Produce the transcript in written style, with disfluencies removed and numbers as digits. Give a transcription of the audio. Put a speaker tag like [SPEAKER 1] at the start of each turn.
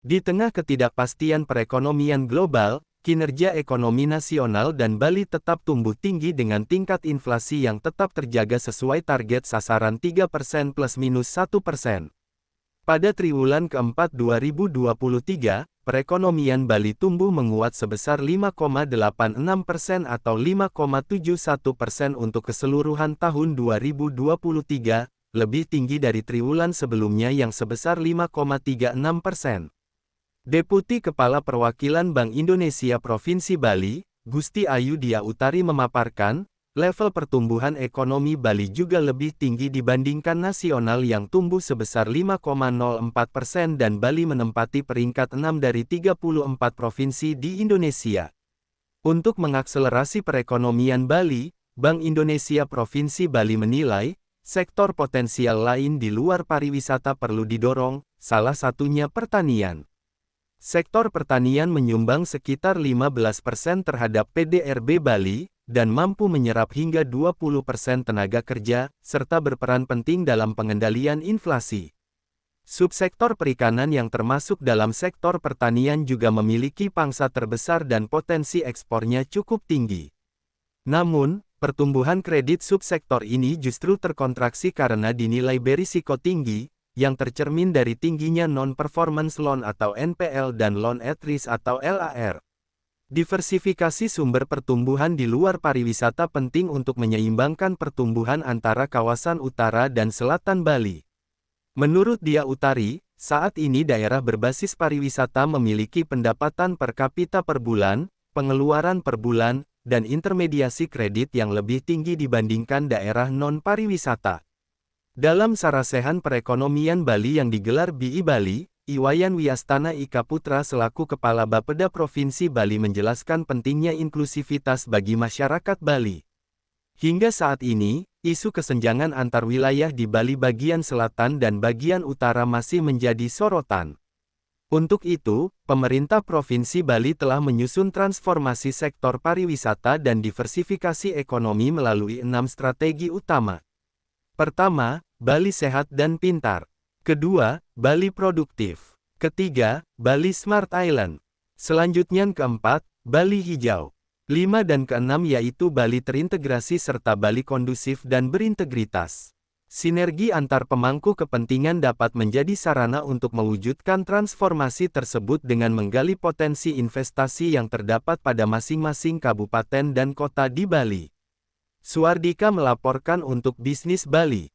[SPEAKER 1] Di tengah ketidakpastian perekonomian global, kinerja ekonomi nasional dan Bali tetap tumbuh tinggi dengan tingkat inflasi yang tetap terjaga sesuai target sasaran 3% plus minus 1%. Pada triwulan keempat 2023, perekonomian Bali tumbuh menguat sebesar 5,86% atau 5,71% untuk keseluruhan tahun 2023, lebih tinggi dari triwulan sebelumnya yang sebesar 5,36%. Deputi Kepala Perwakilan Bank Indonesia Provinsi Bali, Gusti Ayu Dia Utari memaparkan, level pertumbuhan ekonomi Bali juga lebih tinggi dibandingkan nasional yang tumbuh sebesar 5,04% dan Bali menempati peringkat 6 dari 34 provinsi di Indonesia. Untuk mengakselerasi perekonomian Bali, Bank Indonesia Provinsi Bali menilai, sektor potensial lain di luar pariwisata perlu didorong, salah satunya pertanian. Sektor pertanian menyumbang sekitar 15% terhadap PDRB Bali, dan mampu menyerap hingga 20% tenaga kerja, serta berperan penting dalam pengendalian inflasi. Subsektor perikanan yang termasuk dalam sektor pertanian juga memiliki pangsa terbesar dan potensi ekspornya cukup tinggi. Namun, pertumbuhan kredit subsektor ini justru terkontraksi karena dinilai berisiko tinggi, yang tercermin dari tingginya non-performance loan atau NPL dan loan at risk atau LAR. Diversifikasi sumber pertumbuhan di luar pariwisata penting untuk menyeimbangkan pertumbuhan antara kawasan utara dan selatan Bali. Menurut Dia Utari, saat ini daerah berbasis pariwisata memiliki pendapatan per kapita per bulan, pengeluaran per bulan, dan intermediasi kredit yang lebih tinggi dibandingkan daerah non-pariwisata. Dalam Sarasehan Perekonomian Bali yang digelar BI Bali, Iwayan Wiyastana Ika Putra selaku Kepala Bapeda Provinsi Bali menjelaskan pentingnya inklusivitas bagi masyarakat Bali. Hingga saat ini, isu kesenjangan antar wilayah di Bali bagian selatan dan bagian utara masih menjadi sorotan. Untuk itu, pemerintah Provinsi Bali telah menyusun transformasi sektor pariwisata dan diversifikasi ekonomi melalui 6 strategi utama. Pertama, Bali sehat dan pintar. Kedua, Bali produktif. Ketiga, Bali Smart Island. Selanjutnya keempat, Bali hijau. 5 dan keenam yaitu Bali terintegrasi serta Bali kondusif dan berintegritas. Sinergi antar pemangku kepentingan dapat menjadi sarana untuk mewujudkan transformasi tersebut dengan menggali potensi investasi yang terdapat pada masing-masing kabupaten dan kota di Bali. Suardika melaporkan untuk Bisnis Bali.